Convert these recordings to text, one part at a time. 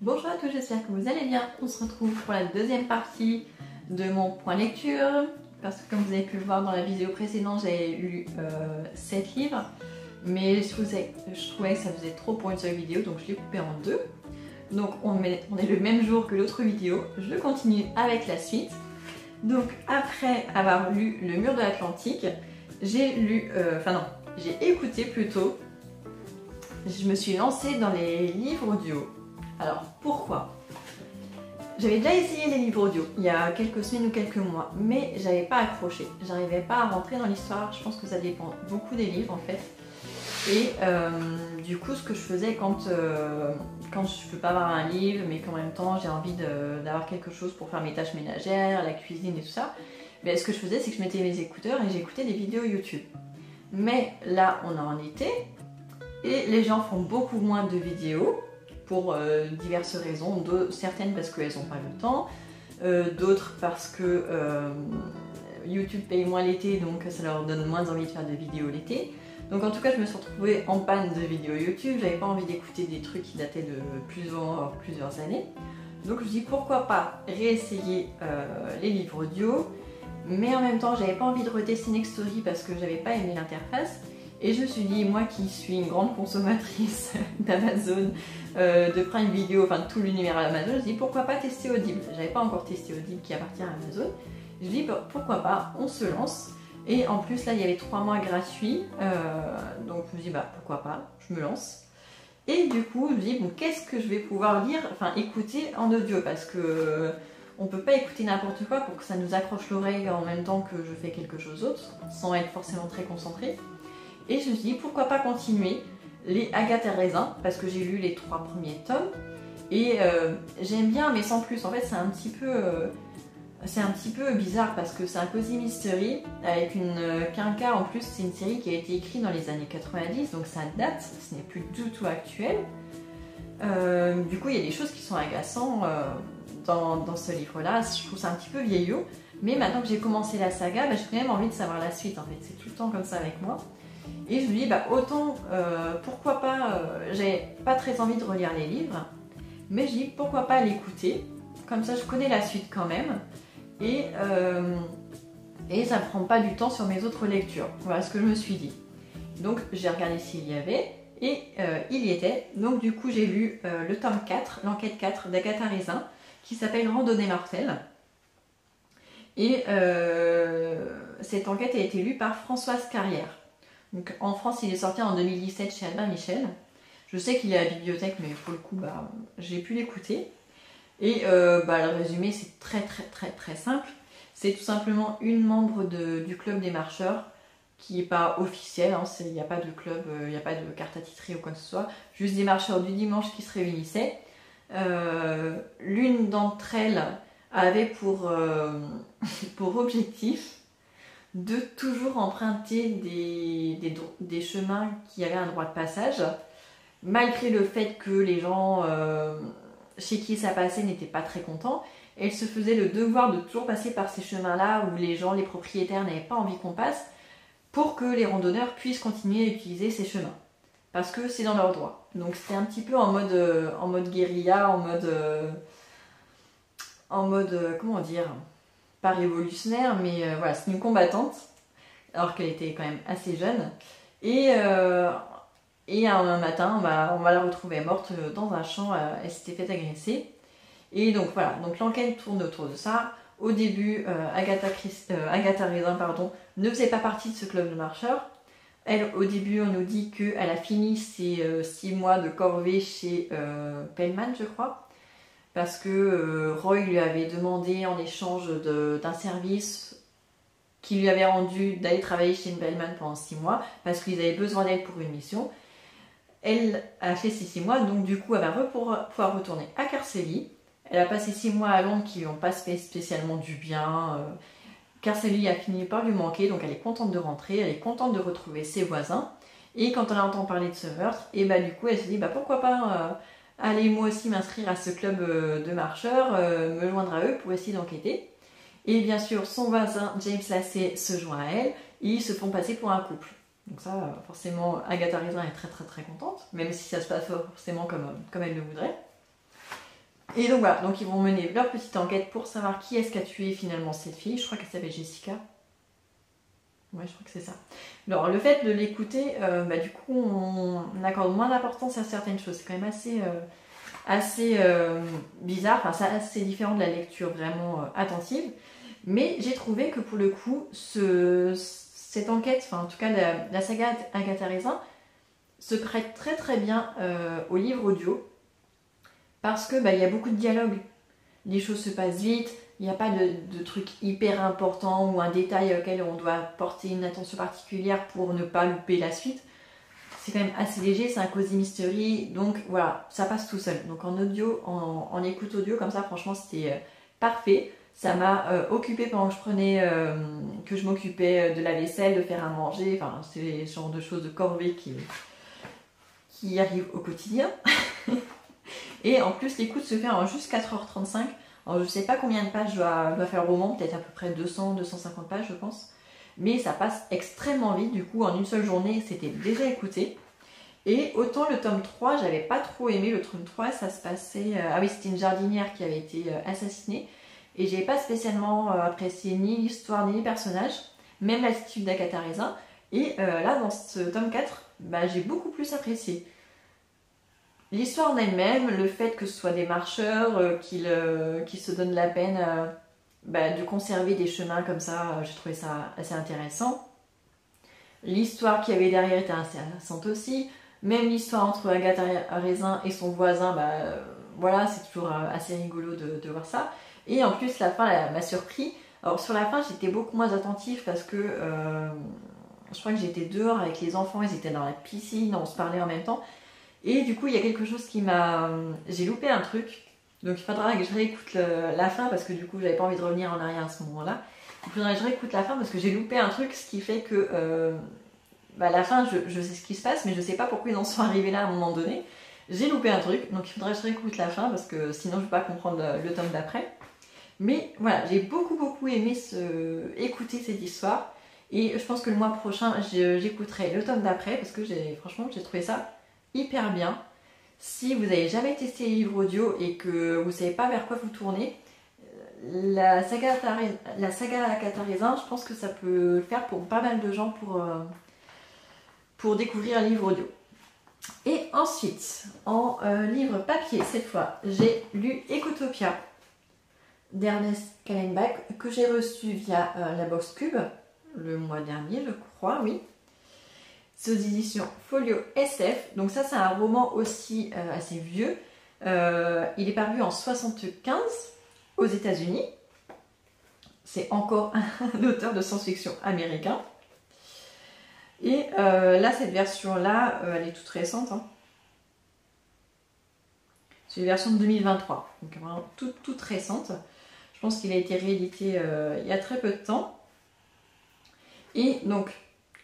Bonjour à tous, j'espère que vous allez bien. On se retrouve pour la deuxième partie de mon point lecture. Parce que comme vous avez pu le voir dans la vidéo précédente, j'ai lu 7 livres. Mais je trouvais que ça faisait trop pour une seule vidéo, donc je l'ai coupé en deux. Donc on est le même jour que l'autre vidéo. Je continue avec la suite. Donc après avoir lu Le Mur de l'Atlantique, j'ai écouté plutôt. Je me suis lancée dans les livres audio. Alors pourquoi? J'avais déjà essayé les livres audio il y a quelques semaines ou quelques mois, mais j'avais pas accroché. J'arrivais pas à rentrer dans l'histoire. Je pense que ça dépend beaucoup des livres en fait. Et du coup, ce que je faisais quand je peux pas avoir un livre, mais qu'en même temps j'ai envie d'avoir quelque chose pour faire mes tâches ménagères, la cuisine et tout ça, ce que je faisais, c'est que je mettais mes écouteurs et j'écoutais des vidéos YouTube. Mais là, on est en été et les gens font beaucoup moins de vidéos pour diverses raisons. Certaines parce qu'elles n'ont pas le temps, d'autres parce que YouTube paye moins l'été, donc ça leur donne moins envie de faire de vidéos l'été. Donc en tout cas, je me suis retrouvée en panne de vidéos YouTube. J'avais pas envie d'écouter des trucs qui dataient de plusieurs années. Donc je me suis dit pourquoi pas réessayer les livres audio. Mais en même temps, j'avais pas envie de retester Nextory parce que j'avais pas aimé l'interface. Et je me suis dit, moi qui suis une grande consommatrice d'Amazon, de Prime Video, enfin de tout l'univers Amazon, je me suis dit pourquoi pas tester Audible. J'avais pas encore testé Audible qui appartient à Amazon. Je me suis dit pourquoi pas, on se lance. Et en plus là il y avait 3 mois gratuits, donc je me dis pourquoi pas, je me lance. Et du coup je me dis bon, qu'est-ce que je vais pouvoir lire, enfin écouter en audio, parce que on peut pas écouter n'importe quoi pour que ça nous accroche l'oreille en même temps que je fais quelque chose d'autre, sans être forcément très concentré. Et je me suis dit pourquoi pas continuer les Agatha Raisin, parce que j'ai lu les 3 premiers tomes, et j'aime bien mais sans plus. En fait c'est un petit peu bizarre parce que c'est un cozy mystery avec une quinca. En plus c'est une série qui a été écrite dans les années 90, donc ça date, ce n'est plus du tout actuel. Du coup il y a des choses qui sont agaçantes dans ce livre là. Je trouve ça un petit peu vieillot, mais maintenant que j'ai commencé la saga, j'ai quand même envie de savoir la suite. En fait c'est tout le temps comme ça avec moi. Et je me dis autant pourquoi pas, j'avais pas très envie de relire les livres, mais je dis pourquoi pas l'écouter, comme ça je connais la suite quand même. Et ça ne prend pas du temps sur mes autres lectures. Voilà ce que je me suis dit. Donc j'ai regardé s'il y avait, et il y était. Donc du coup j'ai lu le tome 4, l'enquête 4 d'Agatha Raisin, qui s'appelle Randonnée mortelle. Et cette enquête a été lue par Françoise Carrière. Donc en France il est sorti en 2017 chez Albin Michel. Je sais qu'il est à la bibliothèque, mais pour le coup j'ai pu l'écouter. Et le résumé c'est très simple. C'est tout simplement une membre du club des marcheurs, qui n'est pas officiel, il n'y a pas de club, il n'y a pas de carte attitrée ou quoi que ce soit, juste des marcheurs du dimanche qui se réunissaient. L'une d'entre elles avait pour objectif de toujours emprunter des chemins qui avaient un droit de passage, malgré le fait que les gens chez qui ça passait n'étaient pas très contents. Elle se faisait le devoir de toujours passer par ces chemins-là où les propriétaires n'avaient pas envie qu'on passe, pour que les randonneurs puissent continuer à utiliser ces chemins. Parce que c'est dans leur droit. Donc c'était un petit peu en mode guérilla, comment dire, pas révolutionnaire, mais voilà, c'est une combattante, alors qu'elle était quand même assez jeune. Et un matin, on va la retrouver morte dans un champ, elle s'était fait agresser. Et donc voilà, donc l'enquête tourne autour de ça. Au début, Agatha Raisin ne faisait pas partie de ce club de marcheurs. Elle, au début, on nous dit qu'elle a fini ses 6 mois de corvée chez Pellman, je crois. Parce que Roy lui avait demandé en échange d'un service qu'il lui avait rendu d'aller travailler chez Pellman pendant 6 mois, parce qu'ils avaient besoin d'elle pour une mission. Elle a fait ces 6 mois, donc du coup elle va pouvoir retourner à Carceli. Elle a passé 6 mois à Londres qui lui ont pas fait spécialement du bien. Carceli a fini par lui manquer, donc elle est contente de rentrer, elle est contente de retrouver ses voisins. Et quand elle entend parler de ce meurtre, et du coup elle se dit pourquoi pas aller moi aussi m'inscrire à ce club de marcheurs, me joindre à eux pour essayer d'enquêter. Et bien sûr son voisin James Lacey se joint à elle, et ils se font passer pour un couple. Donc ça, forcément, Agatha Raisin est très contente, même si ça se passe pas forcément comme elle le voudrait. Et donc voilà, donc ils vont mener leur petite enquête pour savoir qui est-ce qui a tué finalement cette fille. Je crois qu'elle s'appelle Jessica. Ouais, je crois que c'est ça. Alors le fait de l'écouter, du coup on accorde moins d'importance à certaines choses. C'est quand même assez bizarre, enfin c'est assez différent de la lecture vraiment attentive. Mais j'ai trouvé que pour le coup, cette enquête, enfin en tout cas la saga Agatha Raisin, se prête très très bien au livre audio. Parce que il y a beaucoup de dialogues. Les choses se passent vite, il n'y a pas de trucs hyper importants ou un détail auquel on doit porter une attention particulière pour ne pas louper la suite. C'est quand même assez léger, c'est un cozy mystery, donc voilà, ça passe tout seul. Donc en audio, en écoute audio comme ça, franchement c'était parfait. Ça m'a occupé pendant que je m'occupais de la vaisselle, de faire à manger, enfin c'est ce genre de choses de corvée qui arrivent au quotidien. Et en plus, l'écoute se fait en juste 4h35. Alors, je sais pas combien de pages doit faire le roman, peut-être à peu près 200-250 pages, je pense. Mais ça passe extrêmement vite, du coup, en une seule journée, c'était déjà écouté. Et autant le tome 3, j'avais pas trop aimé. Le tome 3, ça se passait... Ah oui, c'était une jardinière qui avait été assassinée. Et j'avais pas spécialement apprécié ni l'histoire ni les personnages, même l'attitude d'Agatha Raisin. Et là, dans ce tome 4, j'ai beaucoup plus apprécié. L'histoire en elle-même, le fait que ce soit des marcheurs qui se donnent la peine de conserver des chemins comme ça, j'ai trouvé ça assez intéressant. L'histoire qu'il y avait derrière était assez intéressante aussi. Même l'histoire entre Agatha Raisin et son voisin, voilà, c'est toujours assez rigolo de voir ça. Et en plus, la fin m'a surpris. Alors sur la fin, j'étais beaucoup moins attentive parce que je crois que j'étais dehors avec les enfants, ils étaient dans la piscine, on se parlait en même temps. Et du coup, il y a quelque chose qui m'a... J'ai loupé un truc. Donc il faudra que je réécoute la fin parce que du coup, j'avais pas envie de revenir en arrière à ce moment-là. Il faudra que je réécoute la fin parce que j'ai loupé un truc, ce qui fait que... la fin, je sais ce qui se passe, mais je sais pas pourquoi ils en sont arrivés là à un moment donné. J'ai loupé un truc, donc il faudrait que je réécoute la fin parce que sinon je vais pas comprendre le tome d'après. Mais voilà, j'ai beaucoup aimé écouter cette histoire. Et je pense que le mois prochain, j'écouterai le tome d'après parce que franchement, j'ai trouvé ça hyper bien. Si vous n'avez jamais testé les livres audio et que vous ne savez pas vers quoi vous tournez, la saga Agatha Raisin, je pense que ça peut le faire pour pas mal de gens pour découvrir un livre audio. Et ensuite, en livre papier, cette fois, j'ai lu Ecotopia d'Ernest Callenbach que j'ai reçu via la Box Cube le mois dernier, je crois, oui. C'est aux éditions Folio SF. Donc ça, c'est un roman aussi assez vieux. Il est paru en 1975 aux États-Unis. C'est encore un auteur de science-fiction américain. Et là, cette version-là, elle est toute récente. Hein. C'est une version de 2023. Donc vraiment toute récente. Je pense qu'il a été réédité il y a très peu de temps. Et donc,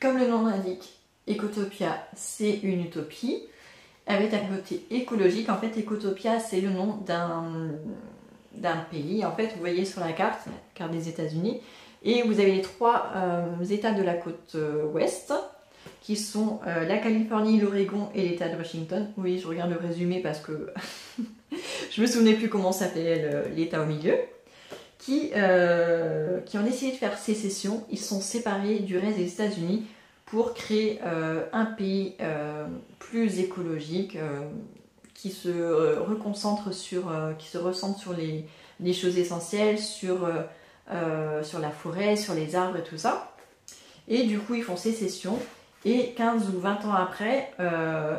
comme le nom l'indique, Ecotopia, c'est une utopie, avec un côté écologique. En fait, Ecotopia, c'est le nom d'un pays. En fait, vous voyez sur la carte des États-Unis, et vous avez les 3 États de la côte ouest, qui sont la Californie, l'Oregon et l'État de Washington. Oui, je regarde le résumé parce que je me souvenais plus comment s'appelait l'État au milieu. Qui ont décidé de faire sécession. Ils sont séparés du reste des États-Unis pour créer un pays plus écologique, qui se reconcentre qui se recentre sur les choses essentielles, sur la forêt, sur les arbres et tout ça. Et du coup, ils font sécession. Et 15 ou 20 ans après,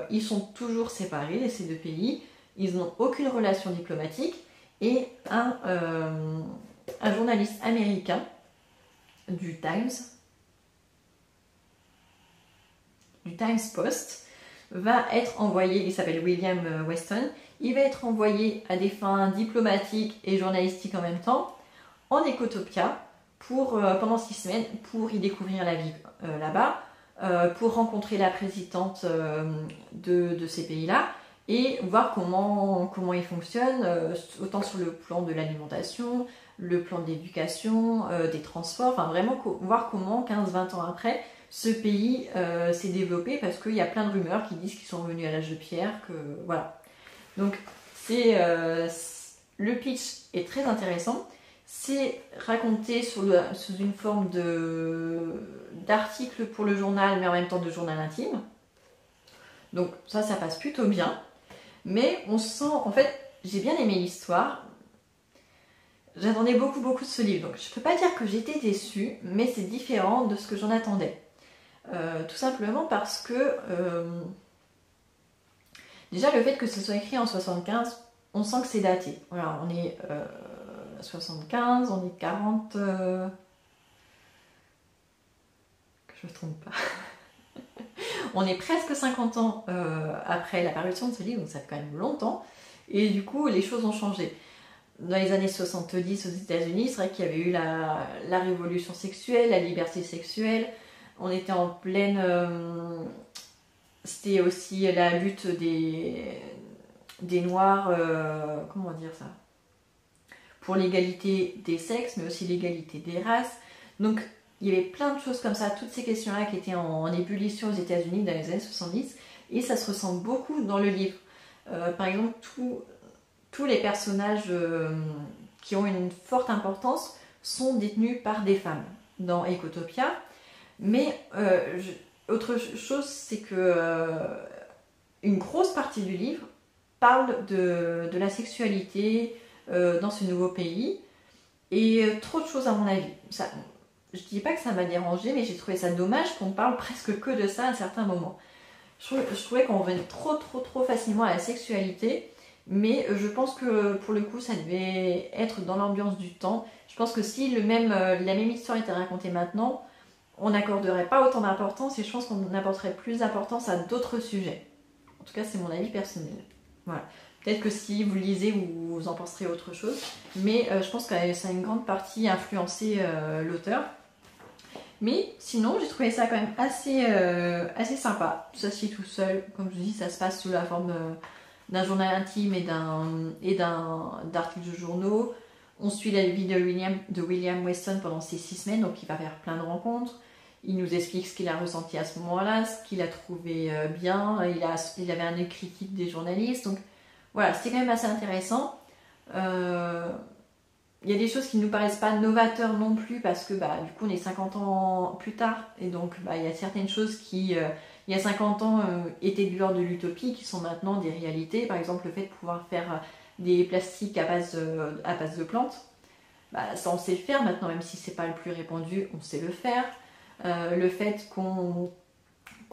ils sont toujours séparés, ces 2 pays. Ils n'ont aucune relation diplomatique. Et un journaliste américain du Times Post va être envoyé, il s'appelle William Weston, il va être envoyé à des fins diplomatiques et journalistiques en même temps en Ecotopia pendant 6 semaines pour y découvrir la vie là-bas, pour rencontrer la présidente de ces pays-là et voir comment ils fonctionnent, autant sur le plan de l'alimentation, le plan de l'éducation, des transports, enfin vraiment voir comment 15-20 ans après ce pays s'est développé, parce qu'il y a plein de rumeurs qui disent qu'ils sont revenus à l'âge de pierre, que voilà. Donc c'est le pitch est très intéressant. C'est raconté sous une forme d'article pour le journal, mais en même temps de journal intime. Donc ça passe plutôt bien. Mais on sent, en fait, j'ai bien aimé l'histoire. J'attendais beaucoup de ce livre. Donc je ne peux pas dire que j'étais déçue, mais c'est différent de ce que j'en attendais. Tout simplement parce que déjà le fait que ce soit écrit en 75, on sent que c'est daté. Voilà, on est 75, on est 40... que je me trompe pas. On est presque 50 ans après la parution de ce livre, donc ça fait quand même longtemps. Et du coup, les choses ont changé. Dans les années 70 aux États-Unis, c'est vrai qu'il y avait eu la révolution sexuelle, la liberté sexuelle. On était en pleine... c'était aussi la lutte des Noirs, comment dire ça, pour l'égalité des sexes, mais aussi l'égalité des races. Donc, il y avait plein de choses comme ça, toutes ces questions-là qui étaient en ébullition aux États-Unis dans les années 70, et ça se ressent beaucoup dans le livre. Par exemple, tous les personnages qui ont une forte importance sont détenus par des femmes dans Ecotopia. Mais autre chose, c'est que une grosse partie du livre parle de la sexualité dans ce nouveau pays, et trop de choses à mon avis. Ça, je ne dis pas que ça m'a dérangé, mais j'ai trouvé ça dommage qu'on parle presque que de ça à certains moments. Je trouvais qu'on revenait trop facilement à la sexualité, mais je pense que pour le coup ça devait être dans l'ambiance du temps. Je pense que si la même histoire était racontée maintenant, on n'accorderait pas autant d'importance, et je pense qu'on apporterait plus d'importance à d'autres sujets. En tout cas, c'est mon avis personnel. Voilà. Peut-être que si vous lisez, vous en penserez autre chose, mais je pense que ça a une grande partie influencé l'auteur. Mais sinon, j'ai trouvé ça quand même assez sympa. Ça se lit tout seul. Comme je vous dis, ça se passe sous la forme d'un journal intime et d'articles de journaux. On suit la vie de William Weston pendant ces 6 semaines, donc il va faire plein de rencontres. Il nous explique ce qu'il a ressenti à ce moment-là, ce qu'il a trouvé bien. Il avait un œil critique des journalistes. Donc voilà, c'était quand même assez intéressant. Il y a des choses qui ne nous paraissent pas novateurs non plus, parce que du coup on est 50 ans plus tard, et donc il y a certaines choses qui, il y a 50 ans, étaient de l'ordre de l'utopie, qui sont maintenant des réalités. Par exemple, le fait de pouvoir faire des plastiques à base de plantes, ça on sait le faire maintenant, même si c'est pas le plus répandu, on sait le faire. Le fait qu'on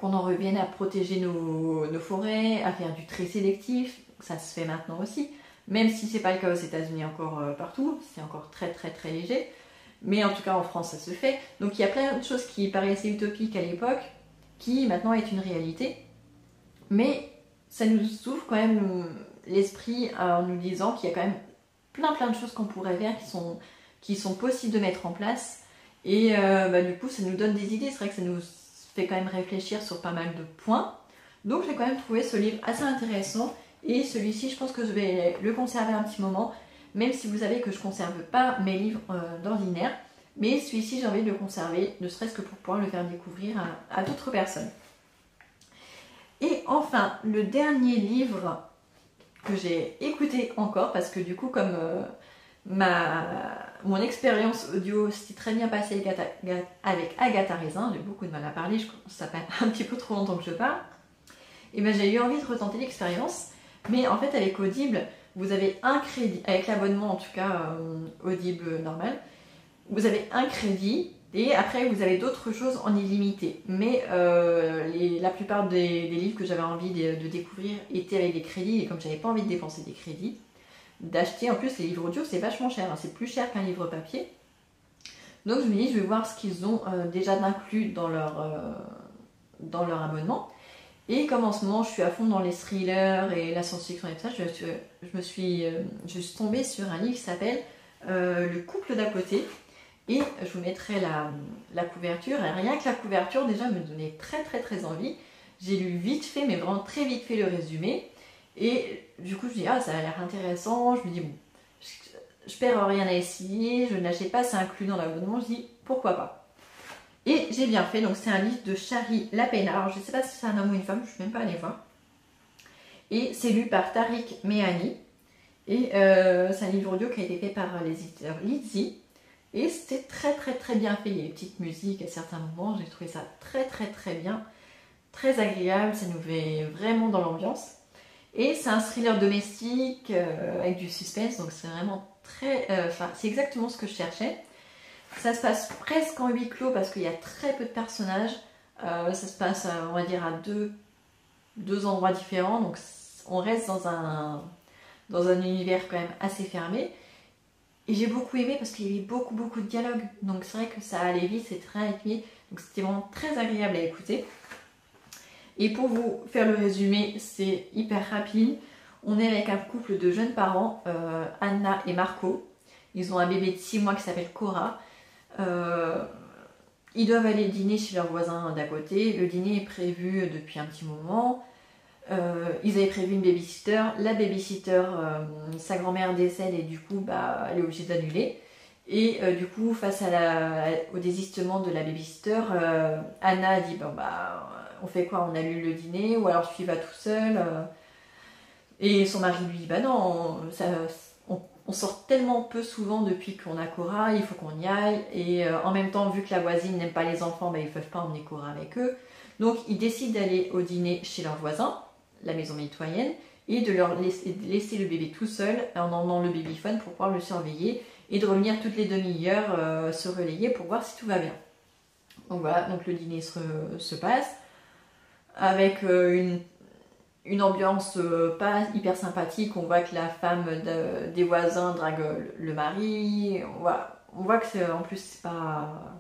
en revienne à protéger nos forêts, à faire du tri sélectif, ça se fait maintenant aussi. Même si c'est pas le cas aux États-Unis encore partout, c'est encore très léger. Mais en tout cas en France ça se fait. Donc il y a plein de choses qui paraissaient utopiques à l'époque, qui maintenant est une réalité. Mais ça nous ouvre quand même l'esprit en nous disant qu'il y a quand même plein de choses qu'on pourrait faire, qui sont possibles de mettre en place. Et du coup ça nous donne des idées. C'est vrai que ça nous fait quand même réfléchir sur pas mal de points. Donc j'ai quand même trouvé ce livre assez intéressant. Et celui-ci, je pense que je vais le conserver un petit moment, même si vous savez que je ne conserve pas mes livres d'ordinaire. Mais celui-ci, j'ai envie de le conserver, ne serait-ce que pour pouvoir le faire découvrir à d'autres personnes. Et enfin, le dernier livre que j'ai écouté encore, parce que du coup, comme mon expérience audio s'est très bien passée avec Agatha Raisin, j'ai beaucoup de mal à parler, ça fait un petit peu trop longtemps que je parle, et j'ai eu envie de retenter l'expérience. Mais en fait, avec Audible, vous avez un crédit, avec l'abonnement en tout cas Audible normal, vous avez un crédit, et après vous avez d'autres choses en illimité. Mais la plupart des livres que j'avais envie de découvrir étaient avec des crédits, et comme j'avais pas envie de dépenser des crédits, d'acheter, en plus les livres audio c'est vachement cher, c'est plus cher qu'un livre papier. Donc je me dis, je vais voir ce qu'ils ont déjà d'inclus dans leur abonnement. Et comme en ce moment je suis à fond dans les thrillers et la science-fiction et tout ça, je suis tombée sur un livre qui s'appelle Le couple d'à côté. Et je vous mettrai la couverture. Et rien que la couverture déjà me donnait très envie. J'ai lu vite fait, mais vraiment très vite fait, le résumé. Et du coup je me dis, ça a l'air intéressant. Je me dis, bon, je perds rien à essayer, je n'achète pas, c'est inclus dans l'abonnement. Je dis, pourquoi pas. Et j'ai bien fait, donc c'est un livre de Shari Lapena. Alors je ne sais pas si c'est un homme ou une femme, je ne suis même pas allée voir. Et c'est lu par Tariq Mehani. Et c'est un livre audio qui a été fait par les éditeurs Lizzy. Et c'était très bien fait. Il y a des petites musiques à certains moments. J'ai trouvé ça très bien. Très agréable. Ça nous met vraiment dans l'ambiance. Et c'est un thriller domestique avec du suspense. Donc c'est vraiment c'est exactement ce que je cherchais. Ça se passe presque en huis clos parce qu'il y a très peu de personnages. Ça se passe, on va dire, à deux endroits différents. Donc on reste dans un univers quand même assez fermé. Et j'ai beaucoup aimé parce qu'il y avait beaucoup de dialogues. Donc c'est vrai que ça allait vite, c'est très rythmé. Donc c'était vraiment très agréable à écouter. Et pour vous faire le résumé, c'est hyper rapide. On est avec un couple de jeunes parents, Anna et Marco. Ils ont un bébé de 6 mois qui s'appelle Cora. Ils doivent aller dîner chez leur voisin d'à côté. Le dîner est prévu depuis un petit moment. Ils avaient prévu une babysitter. La babysitter, sa grand-mère décède et du coup, elle est obligée d'annuler. Et du coup, face au désistement de la babysitter, Anna a dit on fait quoi? On annule le dîner ou alors tu y vas tout seul? Et son mari lui dit non, on sort tellement peu souvent depuis qu'on a Cora, il faut qu'on y aille. Et en même temps, vu que la voisine n'aime pas les enfants, ils ne peuvent pas emmener Cora avec eux. Donc ils décident d'aller au dîner chez leur voisin, la maison mitoyenne, et de leur laisser le bébé tout seul en emmenant le babyphone pour pouvoir le surveiller et de revenir toutes les demi-heures se relayer pour voir si tout va bien. Donc voilà, donc le dîner se passe avec une ambiance pas hyper sympathique. On voit que la femme des voisins drague le mari. On voit que en plus c'est pas...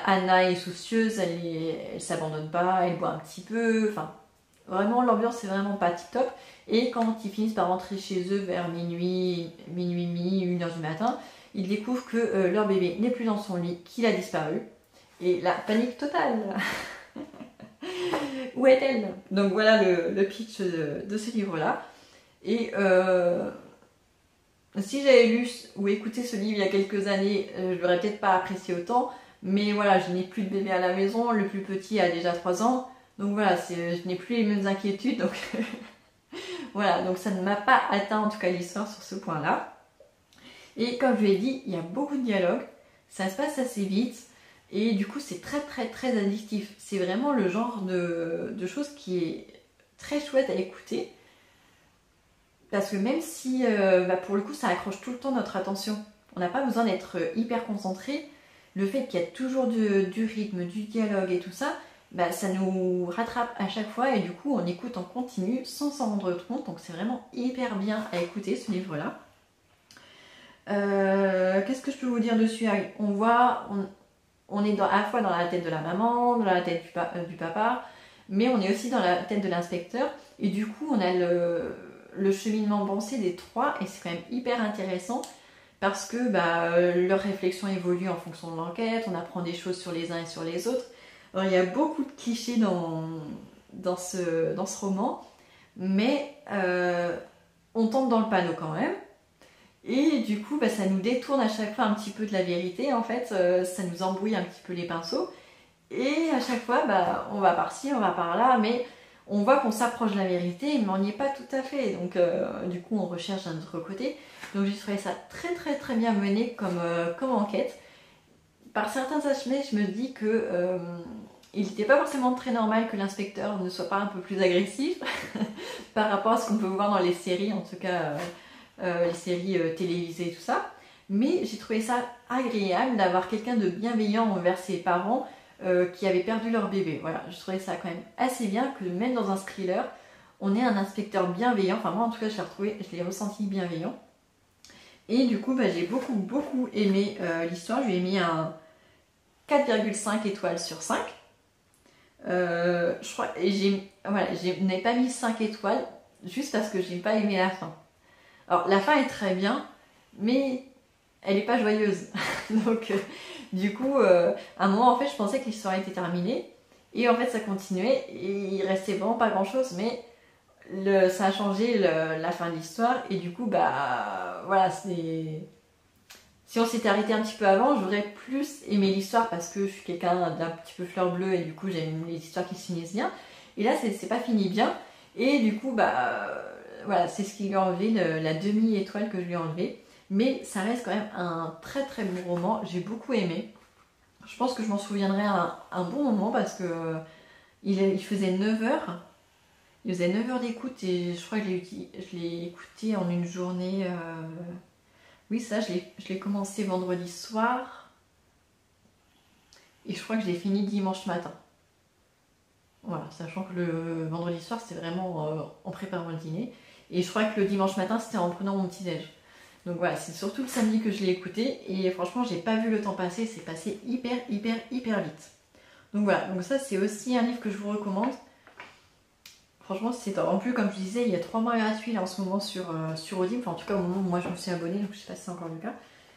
Anna est soucieuse, elle s'abandonne pas, elle boit un petit peu. Enfin, vraiment l'ambiance est vraiment pas tip top. Et quand ils finissent par rentrer chez eux vers minuit, 1h du matin, ils découvrent que leur bébé n'est plus dans son lit, qu'il a disparu. Et la panique totale. Où est-elle? Donc voilà le pitch de ce livre-là. Et si j'avais lu ou écouté ce livre il y a quelques années, je l'aurais peut-être pas apprécié autant. Mais voilà, je n'ai plus de bébé à la maison. Le plus petit a déjà 3 ans. Donc voilà, je n'ai plus les mêmes inquiétudes. Donc voilà, donc ça ne m'a pas atteint en tout cas l'histoire sur ce point-là. Et comme je l'ai dit, il y a beaucoup de dialogues. Ça se passe assez vite. Et du coup, c'est très addictif. C'est vraiment le genre de choses qui est très chouette à écouter. Parce que même si, pour le coup, ça accroche tout le temps notre attention. On n'a pas besoin d'être hyper concentré. Le fait qu'il y a toujours du rythme, du dialogue et tout ça, ça nous rattrape à chaque fois. Et du coup, on écoute en continu sans s'en rendre compte. Donc c'est vraiment hyper bien à écouter ce livre-là. Qu'est-ce que je peux vous dire dessus? On est à la fois dans la tête de la maman, dans la tête du papa, mais on est aussi dans la tête de l'inspecteur. Et du coup, on a le cheminement pensé des trois, et c'est quand même hyper intéressant parce que leur réflexion évolue en fonction de l'enquête, on apprend des choses sur les uns et sur les autres. Alors, il y a beaucoup de clichés dans ce roman, mais on tombe dans le panneau quand même. Et du coup, ça nous détourne à chaque fois un petit peu de la vérité, en fait, ça nous embrouille un petit peu les pinceaux. Et à chaque fois, on va par-ci, on va par-là, mais on voit qu'on s'approche de la vérité, mais on n'y est pas tout à fait. Donc, du coup, on recherche d'un autre côté. Donc, j'ai trouvé ça très bien mené comme enquête. Par certains aspects, je me dis que il n'était pas forcément très normal que l'inspecteur ne soit pas un peu plus agressif par rapport à ce qu'on peut voir dans les séries, en tout cas... les séries télévisées et tout ça, mais j'ai trouvé ça agréable d'avoir quelqu'un de bienveillant envers ses parents qui avaient perdu leur bébé. Voilà, je trouvais ça quand même assez bien que même dans un thriller, on ait un inspecteur bienveillant. Enfin moi en tout cas je l'ai ressenti bienveillant. Et du coup j'ai beaucoup aimé l'histoire. Je lui ai mis un 4,5 étoiles sur 5. Je crois, et je n'ai pas mis 5 étoiles juste parce que j'ai pas aimé la fin. Alors la fin est très bien, mais elle n'est pas joyeuse. Donc du coup, à un moment en fait je pensais que l'histoire était terminée, et en fait ça continuait, et il restait vraiment pas grand chose, mais ça a changé la fin de l'histoire, et du coup voilà, si on s'était arrêté un petit peu avant, j'aurais plus aimé l'histoire parce que je suis quelqu'un d'un petit peu fleur bleue, et du coup j'aime les histoires qui se finissent bien. Et là c'est pas fini bien, et du coup voilà, c'est ce qui lui a enlevé, la demi-étoile que je lui ai enlevée. Mais ça reste quand même un très très bon roman, j'ai beaucoup aimé. Je pense que je m'en souviendrai un bon moment parce que il faisait 9 heures. Il faisait 9 heures d'écoute et je crois que je l'ai écouté en une journée. Oui, ça, je l'ai commencé vendredi soir. Et je crois que je l'ai fini dimanche matin. Voilà, sachant que le vendredi soir, c'était vraiment en préparant le dîner. Et je crois que le dimanche matin, c'était en prenant mon petit-déj. Donc voilà, c'est surtout le samedi que je l'ai écouté. Et franchement, j'ai pas vu le temps passer. C'est passé hyper vite. Donc voilà, donc ça, c'est aussi un livre que je vous recommande. Franchement, c'est top. En plus, comme je disais, il y a 3 mois gratuits là en ce moment sur Audible. Enfin, en tout cas, au moment où moi je me suis abonnée, donc je sais pas si c'est encore le cas.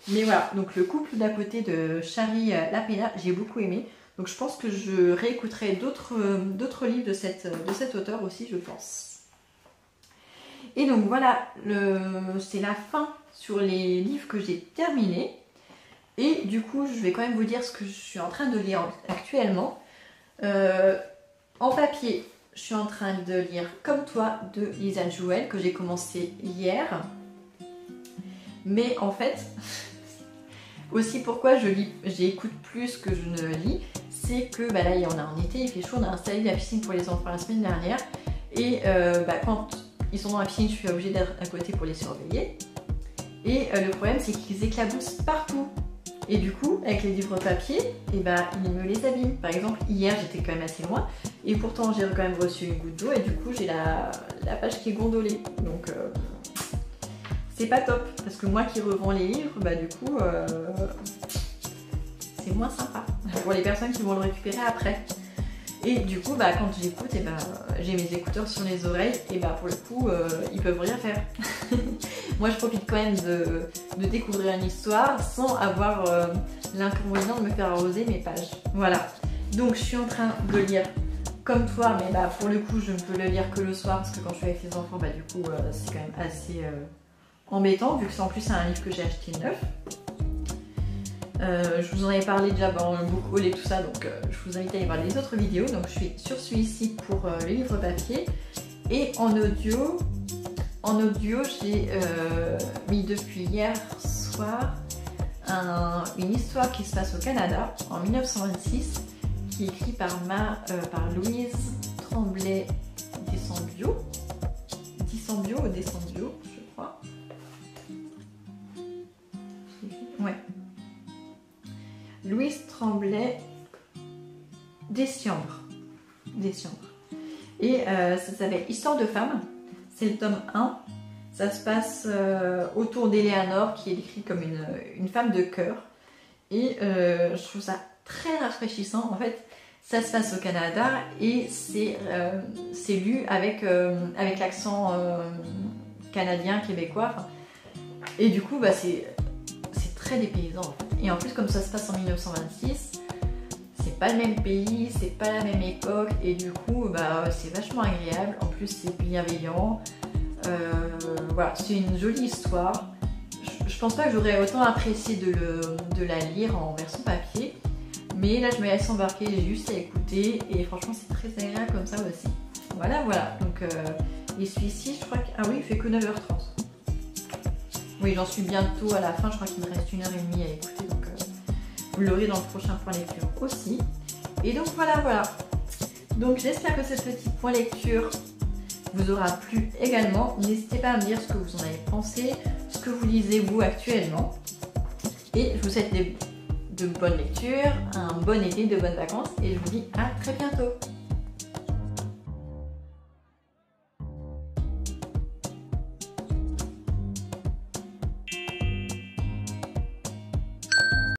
Mais voilà, donc le couple d'à côté de Shari Lapena, j'ai beaucoup aimé. Donc je pense que je réécouterai d'autres livres de cet auteur aussi, je pense. Et donc voilà, c'est la fin sur les livres que j'ai terminés. Et du coup, je vais quand même vous dire ce que je suis en train de lire actuellement. En papier, je suis en train de lire Comme toi de Lisanne Jouel, que j'ai commencé hier. Mais en fait, aussi pourquoi j'écoute plus que je ne lis, c'est que là, on est en été, il fait chaud, on a installé la piscine pour les enfants la semaine dernière. Et quand ils sont dans la piscine, je suis obligée d'être à côté pour les surveiller. Et le problème, c'est qu'ils éclaboussent partout. Et du coup, avec les livres papier, ils me les abîment. Par exemple, hier, j'étais quand même assez loin. Et pourtant, j'ai quand même reçu une goutte d'eau. Et du coup, j'ai la page qui est gondolée. Donc, c'est pas top. Parce que moi qui revends les livres, du coup, c'est moins sympa. Pour les personnes qui vont le récupérer après. Et du coup, quand j'écoute, j'ai mes écouteurs sur les oreilles. Et pour le coup, ils peuvent rien faire. Moi, je profite quand même de découvrir une histoire sans avoir l'inconvénient de me faire arroser mes pages. Voilà. Donc, je suis en train de lire Comme toi, mais pour le coup, je ne peux le lire que le soir parce que quand je suis avec les enfants, du coup, c'est quand même assez embêtant vu que en plus, c'est un livre que j'ai acheté neuf. Je vous en avais parlé déjà dans le book haul et tout ça, donc je vous invite à aller voir les autres vidéos. Donc, je suis sur celui-ci pour le livre papier et en audio. En audio, j'ai mis depuis hier soir une histoire qui se passe au Canada en 1926, qui est écrite par Louise Tremblay Descendio, je crois. Ouais. Louise Tremblay Desciambre. Et ça s'appelle Histoire de femme. C'est le tome 1. Ça se passe autour d'Éléanore, qui est décrite comme une femme de cœur. Et je trouve ça très rafraîchissant. En fait, ça se passe au Canada et c'est lu avec l'accent canadien, québécois. Et du coup, c'est très dépaysant. En fait. Et en plus, comme ça se passe en 1926, c'est pas le même pays, c'est pas la même époque. Et du coup, c'est vachement agréable. En plus, c'est bienveillant. Voilà, c'est une jolie histoire. Je pense pas que j'aurais autant apprécié de la lire en version papier. Mais là, je me laisse embarquer, j'ai juste à écouter. Et franchement, c'est très agréable comme ça aussi. Voilà. Donc, et celui-ci, je crois que... Ah oui, il fait que 9h30. Oui, j'en suis bientôt à la fin. Je crois qu'il me reste 1h30 à écouter. Donc, vous l'aurez dans le prochain point lecture aussi. Et donc, voilà. Donc, j'espère que ce petit point lecture vous aura plu également. N'hésitez pas à me dire ce que vous en avez pensé, ce que vous lisez vous actuellement. Et je vous souhaite de bonnes lectures, un bon été, de bonnes vacances et je vous dis à très bientôt.